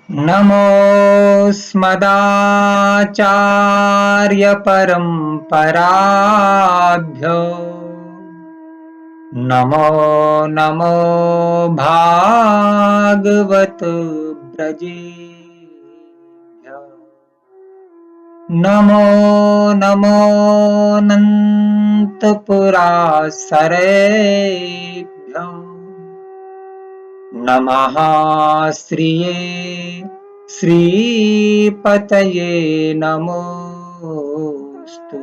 नमोऽस्मदाचार्यपरम्पराभ्यो नमो नमो भागवत ब्रजेभ्यो नमो नमोऽनन्तपुरासरेभ्यो नमः श्रिये श्रीपतये नमोस्तु।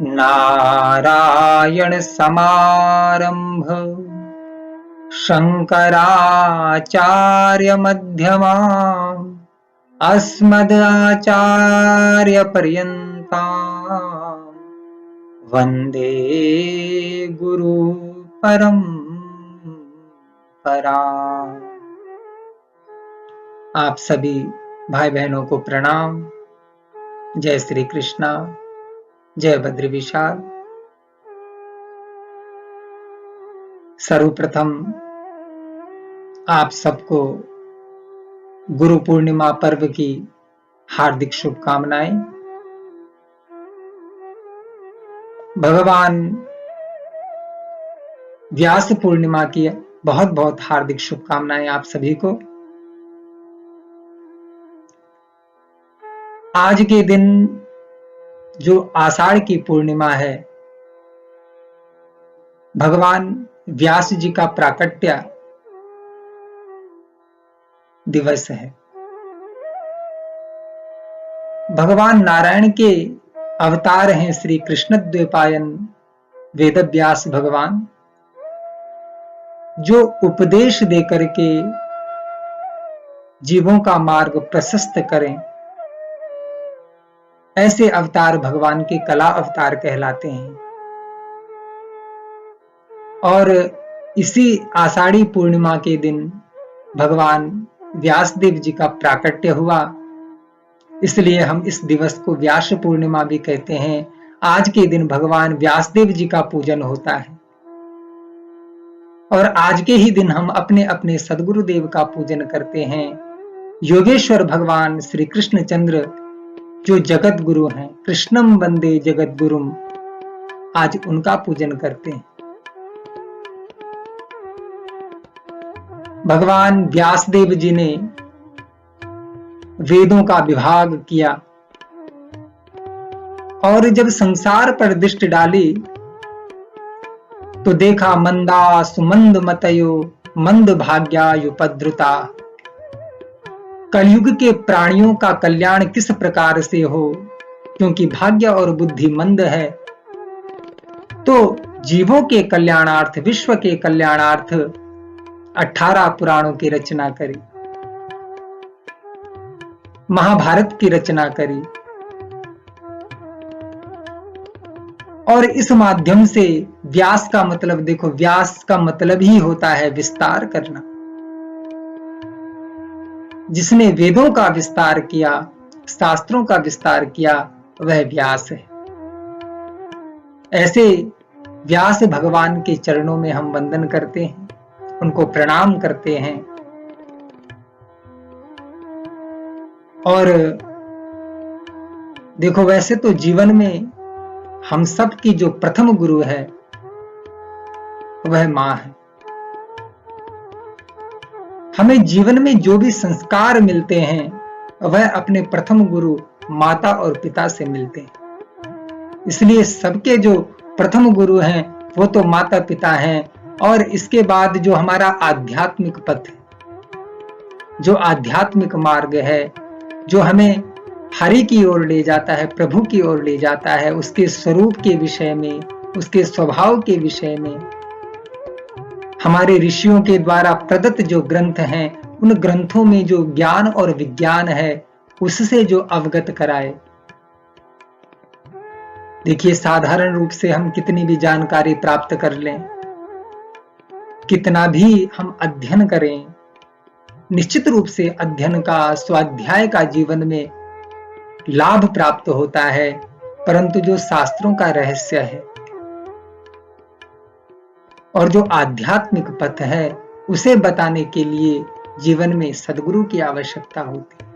नारायण समारंभ शंकराचार्य मध्यमाम् अस्मदाचार्य पर्यन्ताम् वन्दे गुरु परंपरा। आप सभी भाई बहनों को प्रणाम। जय श्री कृष्णा, जय बद्री विशाल। सर्वप्रथम आप सबको गुरु पूर्णिमा पर्व की हार्दिक शुभकामनाएं। भगवान व्यास पूर्णिमा की बहुत बहुत हार्दिक शुभकामनाएं आप सभी को। आज के दिन जो आषाढ़ की पूर्णिमा है, भगवान व्यास जी का प्राकट्य दिवस है। भगवान नारायण के अवतार हैं श्री कृष्ण द्वैपायन वेद व्यास भगवान, जो उपदेश देकर के जीवों का मार्ग प्रशस्त करें, ऐसे अवतार भगवान के कला अवतार कहलाते हैं। और इसी आषाढ़ी पूर्णिमा के दिन भगवान व्यासदेव जी का प्राकट्य हुआ, इसलिए हम इस दिवस को व्यास पूर्णिमा भी कहते हैं। आज के दिन भगवान व्यासदेव जी का पूजन होता है और आज के ही दिन हम अपने अपने सदगुरुदेव का पूजन करते हैं। योगेश्वर भगवान श्री कृष्ण चंद्र जो जगत गुरु हैं, कृष्णम वंदे जगत गुरुम, आज उनका पूजन करते हैं। भगवान व्यासदेव जी ने वेदों का विभाग किया और जब संसार पर दृष्टि डाली तो देखा मंदा सुमंद मतयो मंद भाग्यायुपद्रुता। कलयुग के प्राणियों का कल्याण किस प्रकार से हो, क्योंकि भाग्य और बुद्धि मंद है। तो जीवों के कल्याणार्थ, विश्व के कल्याणार्थ 18 पुराणों की रचना करी, महाभारत की रचना करी और इस माध्यम से व्यास का मतलब देखो, व्यास का मतलब ही होता है विस्तार करना। जिसने वेदों का विस्तार किया, शास्त्रों का विस्तार किया, वह व्यास है। ऐसे व्यास भगवान के चरणों में हम वंदन करते हैं, उनको प्रणाम करते हैं। और देखो, वैसे तो जीवन में हम सब की जो प्रथम गुरु है वह मां है। हमें जीवन में जो भी संस्कार मिलते हैं वह अपने प्रथम गुरु माता और पिता से मिलते हैं। इसलिए सबके जो प्रथम गुरु हैं वो तो माता पिता हैं। और इसके बाद जो हमारा आध्यात्मिक पथ है, जो आध्यात्मिक मार्ग है, जो हमें हरि की ओर ले जाता है, प्रभु की ओर ले जाता है, उसके स्वरूप के विषय में, उसके स्वभाव के विषय में हमारे ऋषियों के द्वारा प्रदत्त जो ग्रंथ हैं, उन ग्रंथों में जो ज्ञान और विज्ञान है उससे जो अवगत कराए। देखिए, साधारण रूप से हम कितनी भी जानकारी प्राप्त कर लें, कितना भी हम अध्ययन करें, निश्चित रूप से अध्ययन का, स्वाध्याय का जीवन में लाभ प्राप्त होता है, परंतु जो शास्त्रों का रहस्य है और जो आध्यात्मिक पथ है उसे बताने के लिए जीवन में सद्गुरु की आवश्यकता होती है।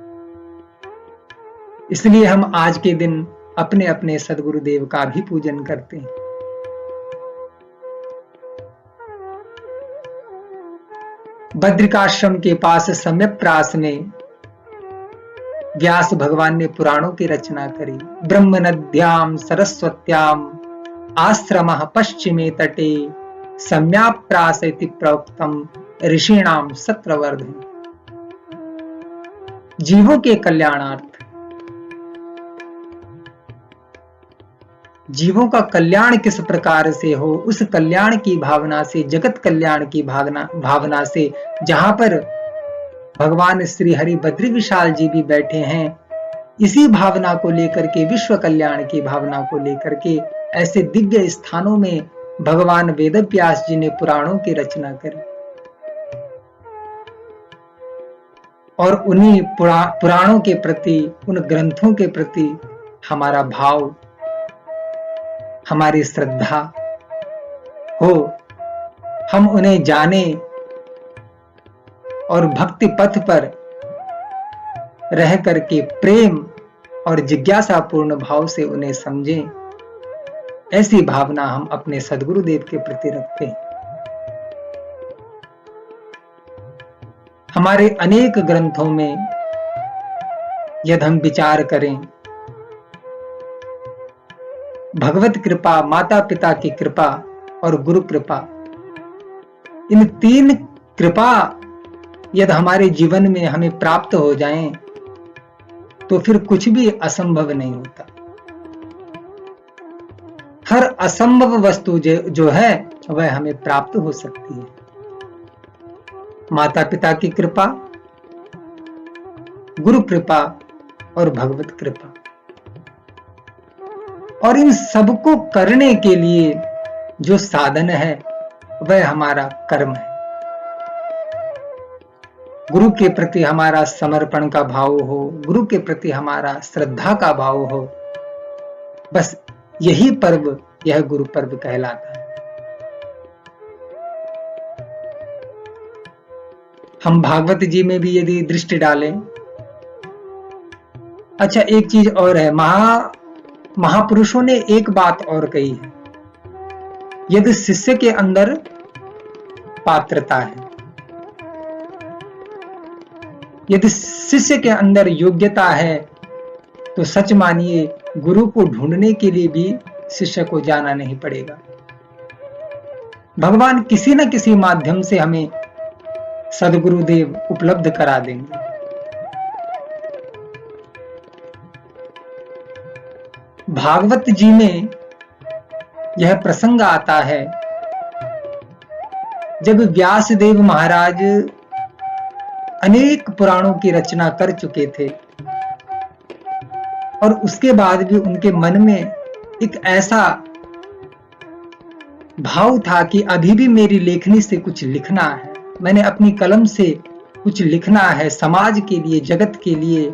इसलिए हम आज के दिन अपने अपने सद्गुरुदेव का भी पूजन करते हैं। बद्रिकाश्रम के पास सम्यक्प्रास में व्यास भगवान ने पुराणों की रचना करी। ब्रह्म नद्याम सरस्वत्याम आश्रमः पश्चिमे तटे सम्याप्रास इति प्रोक्तम ऋषीणाम सत्रवर्धन। जीवों के कल्याणार्थ, जीवों का कल्याण किस प्रकार से हो, उस कल्याण की भावना से, जगत कल्याण की भावना से, जहां पर भगवान श्री हरि बद्री विशाल जी भी बैठे हैं, इसी भावना को लेकर के, विश्व कल्याण की भावना को लेकर के, ऐसे दिव्य स्थानों में भगवान वेदव्यास जी ने पुराणों की रचना करी। और उन्हीं पुराणों के प्रति, उन ग्रंथों के प्रति हमारा भाव, हमारी श्रद्धा हो, हम उन्हें जाने और भक्ति पथ पर रह करके प्रेम और जिज्ञासापूर्ण भाव से उन्हें समझें, ऐसी भावना हम अपने सद्गुरुदेव के प्रति रखते हैं। हमारे अनेक ग्रंथों में यदि हम विचार करें, भगवत कृपा, माता पिता की कृपा और गुरु कृपा, इन तीन कृपा यदि हमारे जीवन में हमें प्राप्त हो जाएं, तो फिर कुछ भी असंभव नहीं होता। हर असंभव वस्तु जो है वह हमें प्राप्त हो सकती है। माता पिता की कृपा, गुरु कृपा और भगवत कृपा। और इन सबको करने के लिए जो साधन है वह हमारा कर्म है। गुरु के प्रति हमारा समर्पण का भाव हो, गुरु के प्रति हमारा श्रद्धा का भाव हो, बस यही पर्व, यह गुरु पर्व कहलाता है। हम भागवत जी में भी यदि दृष्टि डालें, अच्छा एक चीज और है, महापुरुषों ने एक बात और कही है, यदि शिष्य के अंदर पात्रता है, यदि शिष्य के अंदर योग्यता है, तो सच मानिए गुरु को ढूंढने के लिए भी शिष्य को जाना नहीं पड़ेगा। भगवान किसी न किसी माध्यम से हमें सद्गुरुदेव उपलब्ध करा देंगे। भागवत जी में यह प्रसंग आता है, जब व्यासदेव महाराज अनेक पुराणों की रचना कर चुके थे और उसके बाद भी उनके मन में एक ऐसा भाव था कि अभी भी मेरी लेखनी से कुछ लिखना है, मैंने अपनी कलम से कुछ लिखना है समाज के लिए, जगत के लिए।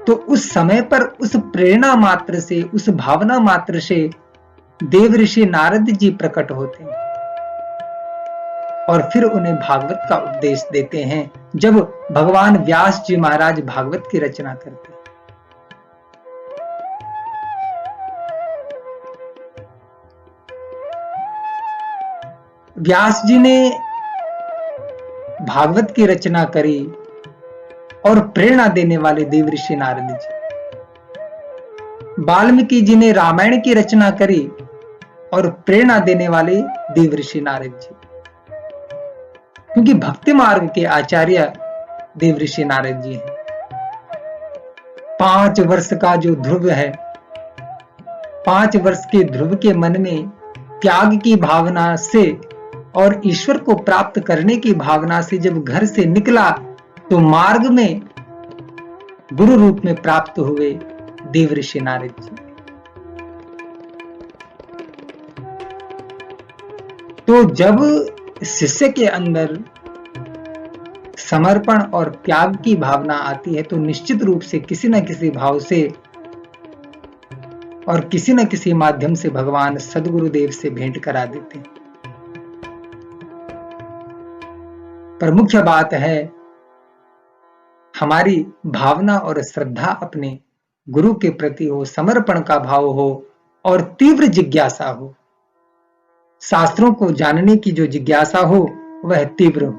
तो उस समय पर उस प्रेरणा मात्र से, उस भावना मात्र से देव ऋषि नारद जी प्रकट होते हैं और फिर उन्हें भागवत का उपदेश देते हैं, जब भगवान व्यास जी महाराज भागवत की रचना करते हैं। व्यास जी ने भागवत की रचना करी और प्रेरणा देने वाले देव ऋषि नारद जी। वाल्मीकि जी ने रामायण की रचना करी और प्रेरणा देने वाले देव ऋषि नारद जी, क्योंकि भक्ति मार्ग के आचार्य देव ऋषि नारद जी हैं। 5 वर्ष का जो ध्रुव है, 5 वर्ष के ध्रुव के मन में त्याग की भावना से और ईश्वर को प्राप्त करने की भावना से जब घर से निकला, तो मार्ग में गुरु रूप में प्राप्त हुए देव ऋषि नारद जी। तो जब शिष्य के अंदर समर्पण और त्याग की भावना आती है, तो निश्चित रूप से किसी न किसी भाव से और किसी न किसी माध्यम से भगवान सद्गुरुदेव से भेंट करा देते हैं। पर मुख्य बात है हमारी भावना और श्रद्धा अपने गुरु के प्रति हो, समर्पण का भाव हो और तीव्र जिज्ञासा हो। शास्त्रों को जानने की जो जिज्ञासा हो वह तीव्र हो।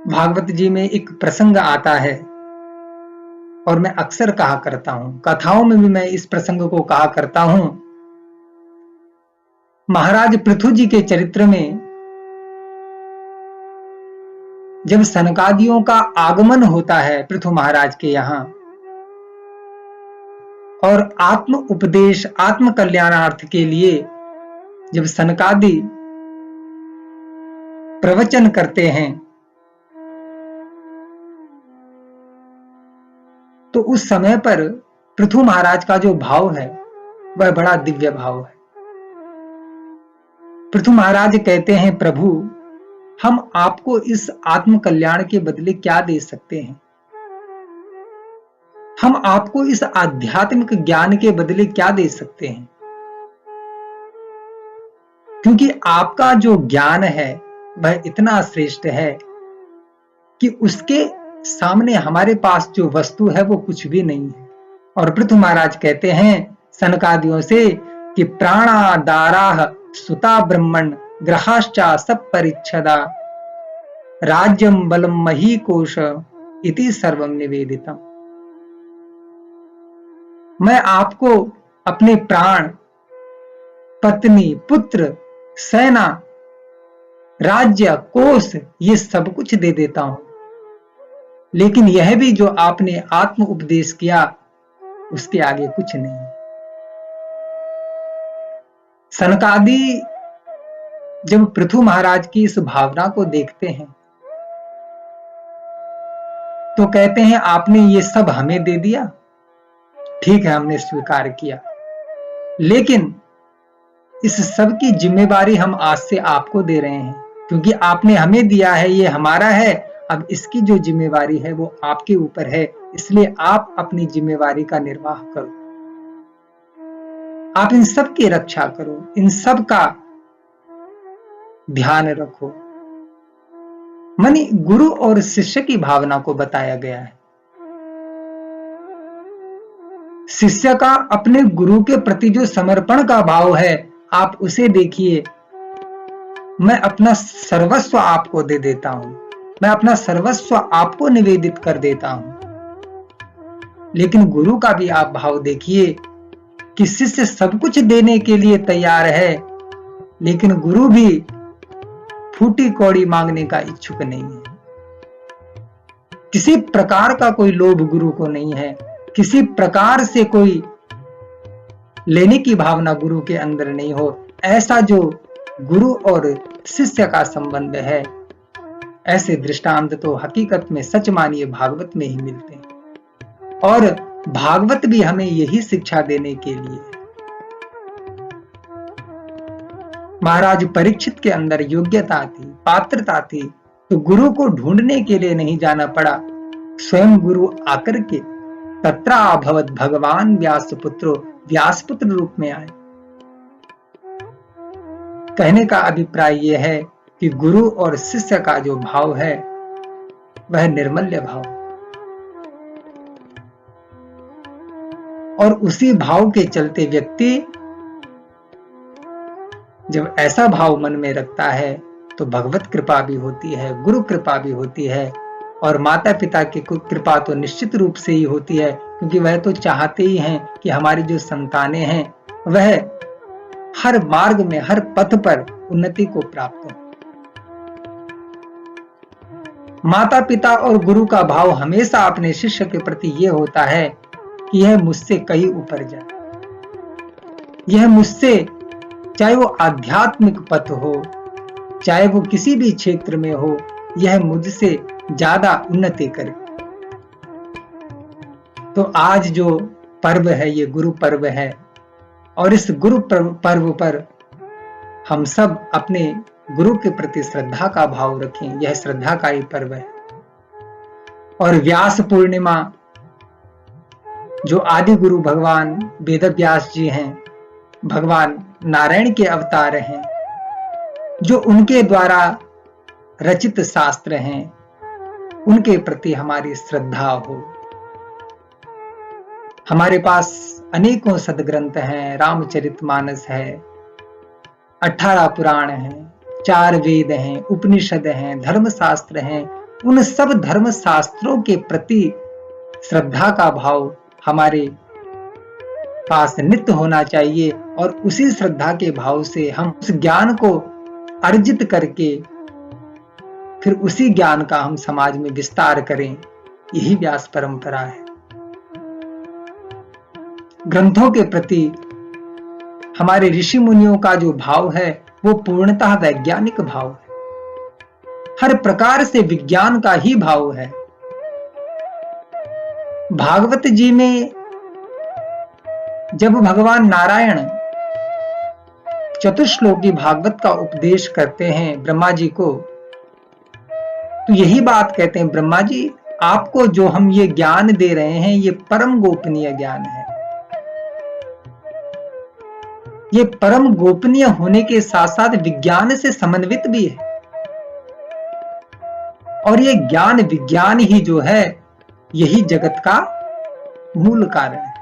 भागवत जी में एक प्रसंग आता है और मैं अक्सर कहा करता हूं, कथाओं में भी मैं इस प्रसंग को कहा करता हूं। महाराज पृथु जी के चरित्र में जब सनकादियों का आगमन होता है पृथु महाराज के यहां और आत्म उपदेश, आत्म कल्याणार्थ के लिए जब सनकादि प्रवचन करते हैं तो उस समय पर पृथु महाराज का जो भाव है वह बड़ा दिव्य भाव है। पृथु महाराज कहते हैं, प्रभु हम आपको इस आत्म कल्याण के बदले क्या दे सकते हैं? हम आपको इस आध्यात्मिक ज्ञान के बदले क्या दे सकते हैं? क्योंकि आपका जो ज्ञान है वह इतना श्रेष्ठ है कि उसके सामने हमारे पास जो वस्तु है वो कुछ भी नहीं है। और पृथु महाराज कहते हैं सनकादियों से कि प्राणादाराह सुता ब्रह्मण ग्रहाश्चा सब परिच्छदा राज्यम बलम मही कोश इति सर्वम निवेदितम। मैं आपको अपने प्राण, पत्नी, पुत्र, सेना, राज्य, कोष ये सब कुछ दे देता हूं, लेकिन यह भी जो आपने आत्म उपदेश किया उसके आगे कुछ नहीं। सनकादि जब पृथु महाराज की इस भावना को देखते हैं तो कहते हैं आपने ये सब हमें दे दिया, ठीक है हमने स्वीकार किया, लेकिन इस सब की जिम्मेवारी हम आज से आपको दे रहे हैं, क्योंकि आपने हमें दिया है, ये हमारा है, अब इसकी जो जिम्मेवारी है वो आपके ऊपर है, इसलिए आप अपनी जिम्मेवारी का निर्वाह करो, आप इन सब की रक्षा करो, इन सब का ध्यान रखो। मानी गुरु और शिष्य की भावना को बताया गया है। शिष्य का अपने गुरु के प्रति जो समर्पण का भाव है आप उसे देखिए, मैं अपना सर्वस्व आपको दे देता हूं, मैं अपना सर्वस्व आपको निवेदित कर देता हूं। लेकिन गुरु का भी आप भाव देखिए कि शिष्य सब कुछ देने के लिए तैयार है, लेकिन गुरु भी फूटी कौड़ी मांगने का इच्छुक नहीं है। किसी प्रकार का कोई लोभ गुरु को नहीं है, किसी प्रकार से कोई लेने की भावना गुरु के अंदर नहीं हो। ऐसा जो गुरु और शिष्य का संबंध है, ऐसे दृष्टांत तो हकीकत में सच मानिए भागवत में ही मिलते हैं, और भागवत भी हमें यही शिक्षा देने के लिए। महाराज परीक्षित के अंदर योग्यता थी, पात्रता थी, तो गुरु को ढूंढने के लिए नहीं जाना पड़ा, स्वयं गुरु आकर के तत्रा अभवत भगवान व्यासपुत्रो, व्यासपुत्र रूप में आए। कहने का अभिप्राय यह है कि गुरु और शिष्य का जो भाव है वह निर्मल्य भाव, और उसी भाव के चलते व्यक्ति जब ऐसा भाव मन में रखता है तो भगवत कृपा भी होती है, गुरु कृपा भी होती है, और माता पिता की कृपा तो निश्चित रूप से ही होती है, क्योंकि वह तो चाहते ही हैं कि हमारी जो संतानें हैं वह हर मार्ग में, हर पथ पर उन्नति को प्राप्त हो। माता पिता और गुरु का भाव हमेशा अपने शिष्य के प्रति यह होता है कि यह मुझसे कहीं ऊपर जाए, यह मुझसे, चाहे वो आध्यात्मिक पथ हो, चाहे वो किसी भी क्षेत्र में हो, यह मुझसे ज्यादा उन्नति करे। तो आज जो पर्व है ये गुरु पर्व है, और इस गुरु पर्व पर हम सब अपने गुरु के प्रति श्रद्धा का भाव रखें, यह श्रद्धा का ही पर्व है। और व्यास पूर्णिमा, जो आदि गुरु भगवान वेदव्यास जी हैं, भगवान नारायण के अवतार हैं, जो उनके द्वारा रचित शास्त्र हैं उनके प्रति हमारी श्रद्धा हो। हमारे पास अनेकों सदग्रंथ हैं, रामचरितमानस है, 18 पुराण हैं, 4 वेद हैं, उपनिषद हैं, धर्मशास्त्र हैं। उन सब धर्म शास्त्रों के प्रति श्रद्धा का भाव हमारे पास नित्य होना चाहिए और उसी श्रद्धा के भाव से हम उस ज्ञान को अर्जित करके फिर उसी ज्ञान का हम समाज में विस्तार करें। यही व्यास परंपरा है। ग्रंथों के प्रति हमारे ऋषि मुनियों का जो भाव है वो पूर्णतः वैज्ञानिक भाव है, हर प्रकार से विज्ञान का ही भाव है। भागवत जी में जब भगवान नारायण चतुश्लोकी भागवत का उपदेश करते हैं ब्रह्मा जी को, तो यही बात कहते हैं, ब्रह्मा जी आपको जो हम ये ज्ञान दे रहे हैं ये परम गोपनीय ज्ञान है। ये परम गोपनीय होने के साथ साथ विज्ञान से समन्वित भी है और ये ज्ञान विज्ञान ही जो है यही जगत का मूल कारण है।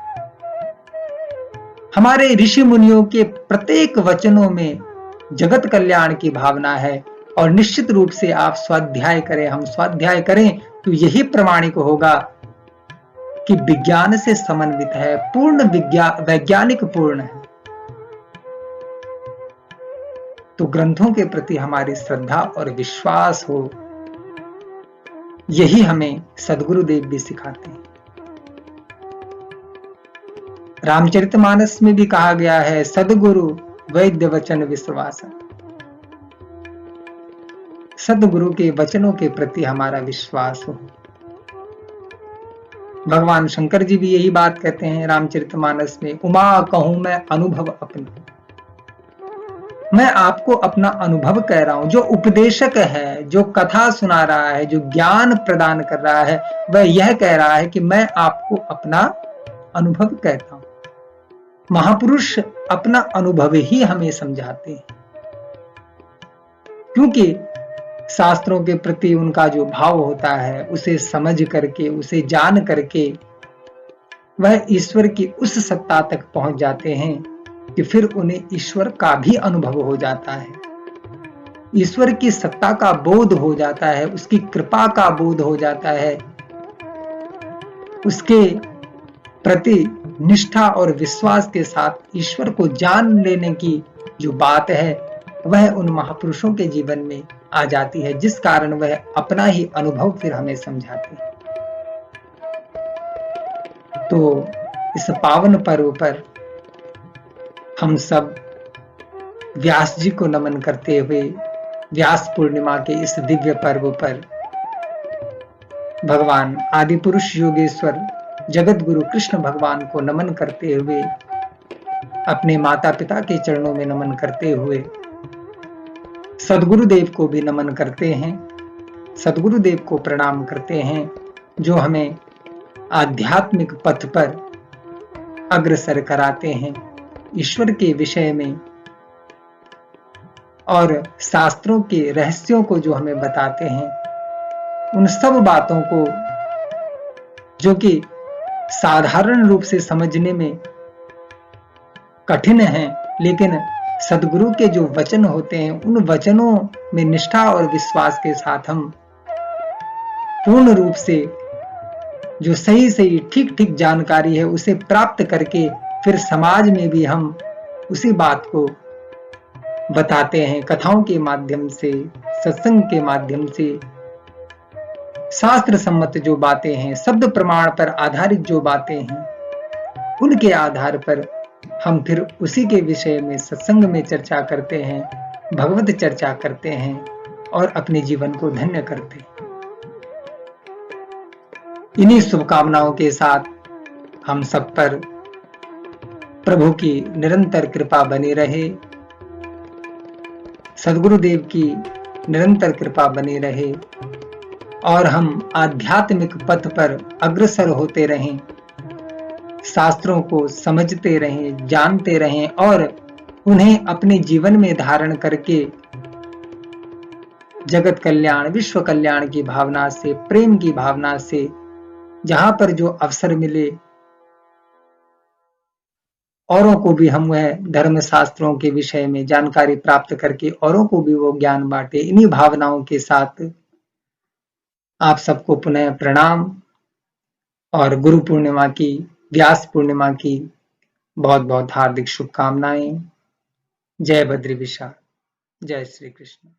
हमारे ऋषि मुनियों के प्रत्येक वचनों में जगत कल्याण की भावना है और निश्चित रूप से आप स्वाध्याय करें, हम स्वाध्याय करें तो यही प्रमाणिक होगा कि विज्ञान से समन्वित है, पूर्ण वैज्ञानिक पूर्ण है। तो ग्रंथों के प्रति हमारी श्रद्धा और विश्वास हो, यही हमें सद्गुरुदेव भी सिखाते हैं। रामचरितमानस में भी कहा गया है, सद्गुरु वैद्य वचन विश्वास। सद्गुरु के वचनों के प्रति हमारा विश्वास हो। भगवान शंकर जी भी यही बात कहते हैं रामचरितमानस में, उमा कहूं मैं अनुभव अपना। मैं आपको अपना अनुभव कह रहा हूं। जो उपदेशक है, जो कथा सुना रहा है, जो ज्ञान प्रदान कर रहा है, वह यह कह रहा है कि मैं आपको अपना अनुभव कहता हूं। महापुरुष अपना अनुभव ही हमें समझाते हैं, क्योंकि शास्त्रों के प्रति उनका जो भाव होता है उसे समझ करके, उसे जान करके वह ईश्वर की उस सत्ता तक पहुंच जाते हैं कि फिर उन्हें ईश्वर का भी अनुभव हो जाता है, ईश्वर की सत्ता का बोध हो जाता है, उसकी कृपा का बोध हो जाता है, उसके प्रति निष्ठा और विश्वास के साथ ईश्वर को जान लेने की जो बात है वह उन महापुरुषों के जीवन में आ जाती है, जिस कारण वह अपना ही अनुभव फिर हमें समझाते हैं। तो इस पावन पर्व पर हम सब व्यास जी को नमन करते हुए, व्यास पूर्णिमा के इस दिव्य पर्व पर भगवान आदि पुरुष योगेश्वर जगत गुरु कृष्ण भगवान को नमन करते हुए, अपने माता पिता के चरणों में नमन करते हुए सद्गुरुदेव को भी नमन करते हैं, सद्गुरुदेव को प्रणाम करते हैं, जो हमें आध्यात्मिक पथ पर अग्रसर कराते हैं, ईश्वर के विषय में और शास्त्रों के रहस्यों को जो हमें बताते हैं, उन सब बातों को जो कि साधारण रूप से समझने में कठिन है, लेकिन सद्गुरु के जो वचन होते हैं उन वचनों में निष्ठा और विश्वास के साथ हम पूर्ण रूप से जो सही सही ठीक ठीक जानकारी है उसे प्राप्त करके फिर समाज में भी हम उसी बात को बताते हैं, कथाओं के माध्यम से, सत्संग के माध्यम से। शास्त्र सम्मत जो बातें हैं, शब्द प्रमाण पर आधारित जो बातें हैं, उनके आधार पर हम फिर उसी के विषय में सत्संग में चर्चा करते हैं, भगवत चर्चा करते हैं और अपने जीवन को धन्य करते हैं। इन्हीं शुभकामनाओं के साथ हम सब पर प्रभु की निरंतर कृपा बनी रहे, सद्गुरुदेव की निरंतर कृपा बनी रहे और हम आध्यात्मिक पथ पर अग्रसर होते रहें, शास्त्रों को समझते रहें, जानते रहें और उन्हें अपने जीवन में धारण करके जगत कल्याण, विश्व कल्याण की भावना से, प्रेम की भावना से, जहां पर जो अवसर मिले औरों को भी हम वह धर्म शास्त्रों के विषय में जानकारी प्राप्त करके औरों को भी वो ज्ञान बांटे। इन्हीं भावनाओं के साथ आप सबको पुनः प्रणाम और गुरु पूर्णिमा की, व्यास पूर्णिमा की बहुत बहुत हार्दिक शुभकामनाएं। जय बद्री विशाल, जय श्री कृष्ण।